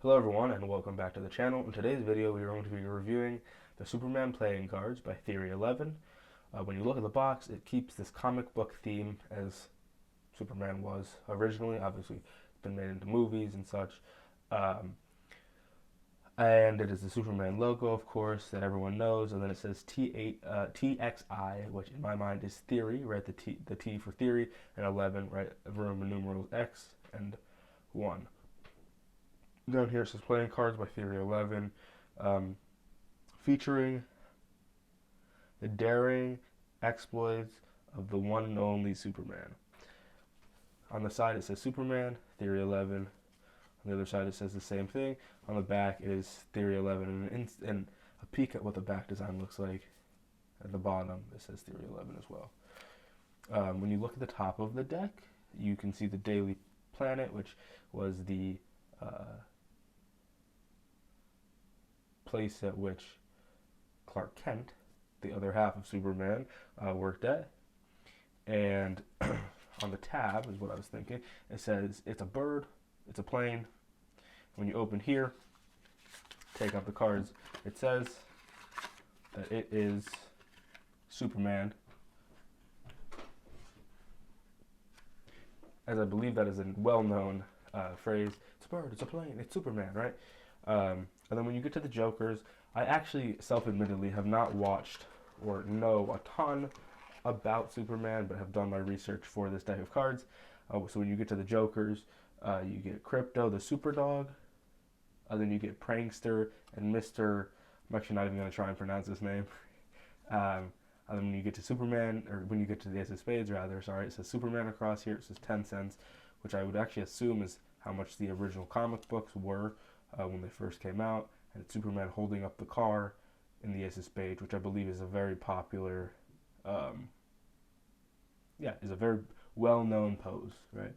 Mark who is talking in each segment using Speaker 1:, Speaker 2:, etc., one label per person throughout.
Speaker 1: Hello everyone and welcome back to the channel. In today's video we are going to be reviewing the Superman playing cards by Theory 11. When you look at the box, it keeps this comic book theme as Superman was originally. Obviously it's been made into movies and such. And it is the Superman logo, of course, that everyone knows, and then it says TXI, which in my mind is theory, right? The T for theory, and 11, right? Roman numerals X and 1. Down here it says playing cards by Theory 11, featuring the daring exploits of the one and only Superman. On the side it says Superman, Theory 11. On the other side it says the same thing. On the back it is Theory 11, and a peek at what the back design looks like. At the bottom it says Theory 11 as well. When you look at the top of the deck, you can see the Daily Planet, which was the place at which Clark Kent, the other half of Superman, worked at. And on the tab is what I was thinking. It says it's a bird, it's a plane. When you open here, take out the cards, it says that it is Superman. As I believe that is a well-known phrase. It's a bird, it's a plane, it's Superman, right? And then when you get to the Jokers, I actually self-admittedly have not watched or know a ton about Superman, but have done my research for this deck of cards. So when you get to the Jokers, you get Crypto, the Super Dog, then you get Prankster and Mr. I'm actually not even going to try and pronounce his name. And then when you get to Superman, or when you get to the Ace of Spades, rather, sorry, it says Superman across here. It says 10 cents, which I would actually assume is how much the original comic books were when they first came out. And it's Superman holding up the car in the Ace of Spades, which I believe is a very popular, is a very well-known pose, right?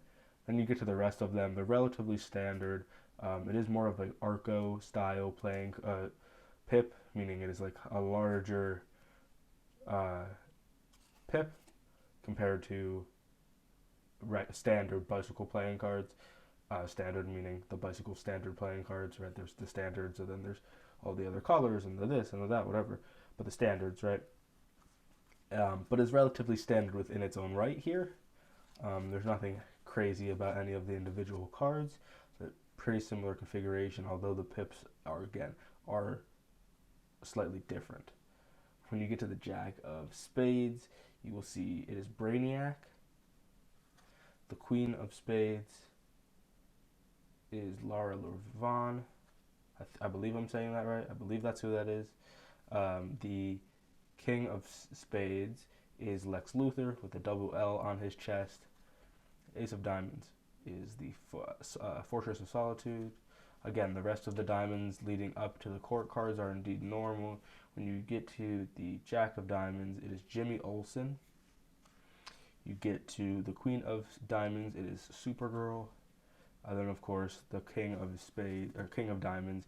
Speaker 1: Then you get to the rest of them. They're relatively standard. It is more of an Arco style playing pip, meaning it is like a larger pip compared to standard bicycle playing cards. Standard meaning the bicycle standard playing cards, right? There's the standards, and then there's all the other colors and the this and the that, whatever. But the standards, right? But it's relatively standard within its own right here. There's nothing crazy about any of the individual cards. They're pretty similar configuration, although the pips are slightly different. When you get to the Jack of Spades, you will see it is Brainiac. The Queen of Spades is Lara Levon. I believe I'm saying that right. I believe that's who that is. The King of Spades is Lex Luthor with a double L on his chest. Ace of Diamonds is the Fortress of Solitude. Again, the rest of the diamonds leading up to the court cards are indeed normal. When you get to the Jack of Diamonds, it is Jimmy Olsen. You get to the Queen of Diamonds, it is Supergirl. Then, of course, the King of Spades or King of Diamonds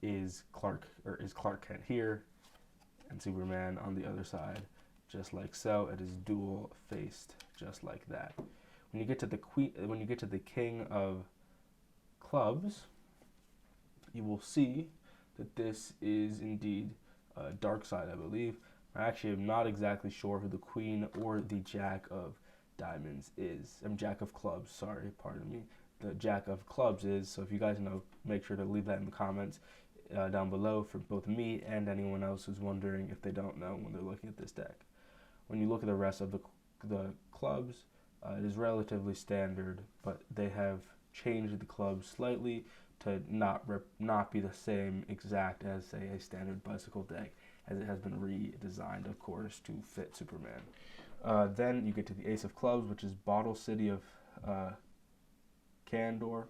Speaker 1: is Clark Kent here, and Superman on the other side, just like so. It is dual faced, just like that. When you get to the King of Clubs, you will see that this is indeed Darkseid, I believe. I actually am not exactly sure who the Queen or the Jack of Diamonds is. Jack of Clubs, sorry, pardon me. The Jack of Clubs is, so if you guys know, make sure to leave that in the comments down below for both me and anyone else who's wondering if they don't know when they're looking at this deck. When you look at the rest of the clubs, it is relatively standard, but they have changed the clubs slightly to not be the same exact as, say, a standard bicycle deck, as it has been redesigned, of course, to fit Superman. Then you get to the Ace of Clubs, which is Bottle City of Candor.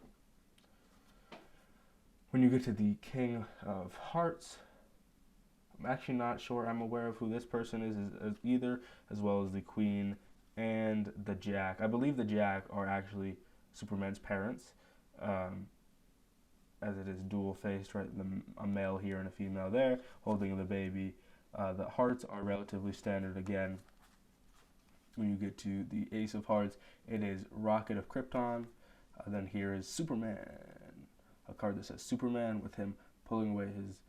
Speaker 1: When you get to the King of Hearts, I'm actually not sure I'm aware of who this person is either, as well as the Queen and the Jack. I believe the Jack are actually Superman's parents, as it is dual-faced, right? A male here and a female there, holding the baby. The hearts are relatively standard again. When you get to the Ace of Hearts, it is Rocket of Krypton. Then here is Superman. a card that says Superman with him pulling away his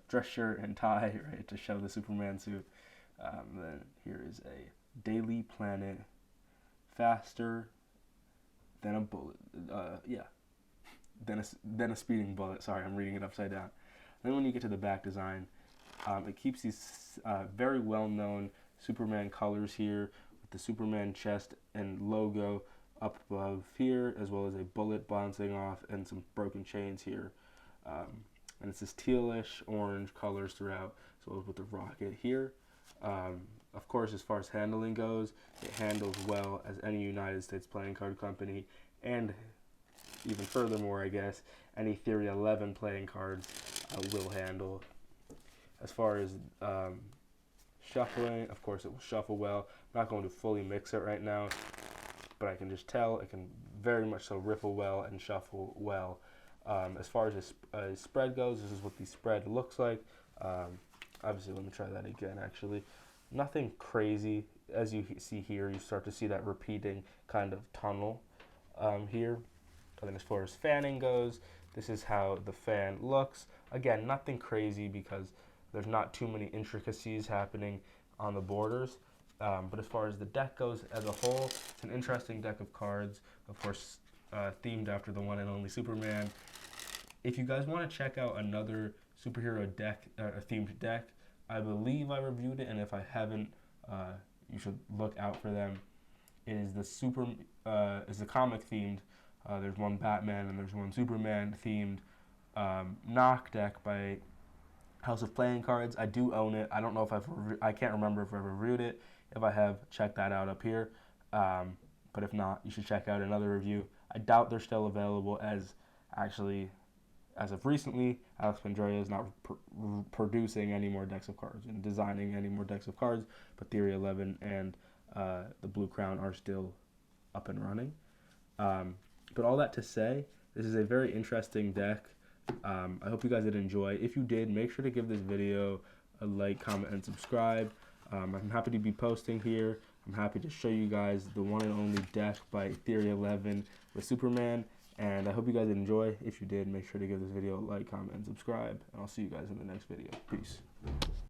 Speaker 1: dress shirt and tie, right, to show the Superman suit. Then here is a Daily Planet, faster than a bullet. Than a speeding bullet. Sorry, I'm reading it upside down. Then when you get to the back design, it keeps these very well-known Superman colors here with the Superman chest and logo up above here, as well as a bullet bouncing off and some broken chains here. And it's this tealish orange colors throughout, as well as with the rocket here. Of course, as far as handling goes, it handles well as any United States playing card company, and even furthermore, I guess, any Theory 11 playing cards will handle. As far as shuffling, of course, it will shuffle well. I'm not going to fully mix it right now, but I can just tell it can very much so riffle well and shuffle well. As far as a spread goes, this is what the spread looks like. Obviously, let me try that again, actually. Nothing crazy. As you see here, you start to see that repeating kind of tunnel here. And then as far as fanning goes, this is how the fan looks. Again, nothing crazy because there's not too many intricacies happening on the borders. But as far as the deck goes as a whole, it's an interesting deck of cards, of course, themed after the one and only Superman. If you guys want to check out another superhero deck, a themed deck, I believe I reviewed it, and if I haven't, you should look out for them. It is the comic themed. There's one Batman and there's one Superman themed knock deck by House of Playing Cards. I do own it. I don't know if I can't remember if I've reviewed it. If I have, check that out up here. But if not, you should check out another review. I doubt they're still available, as of recently, Alex Pandrea is not producing any more decks of cards and designing any more decks of cards, but Theory 11 and the Blue Crown are still up and running. But all that to say, this is a very interesting deck. I hope you guys did enjoy. If you did, make sure to give this video a like, comment, and subscribe. I'm happy to be posting here. I'm happy to show you guys the one and only deck by Theory 11 with Superman. And I hope you guys enjoy. If you did, make sure to give this video a like, comment, and subscribe. And I'll see you guys in the next video. Peace.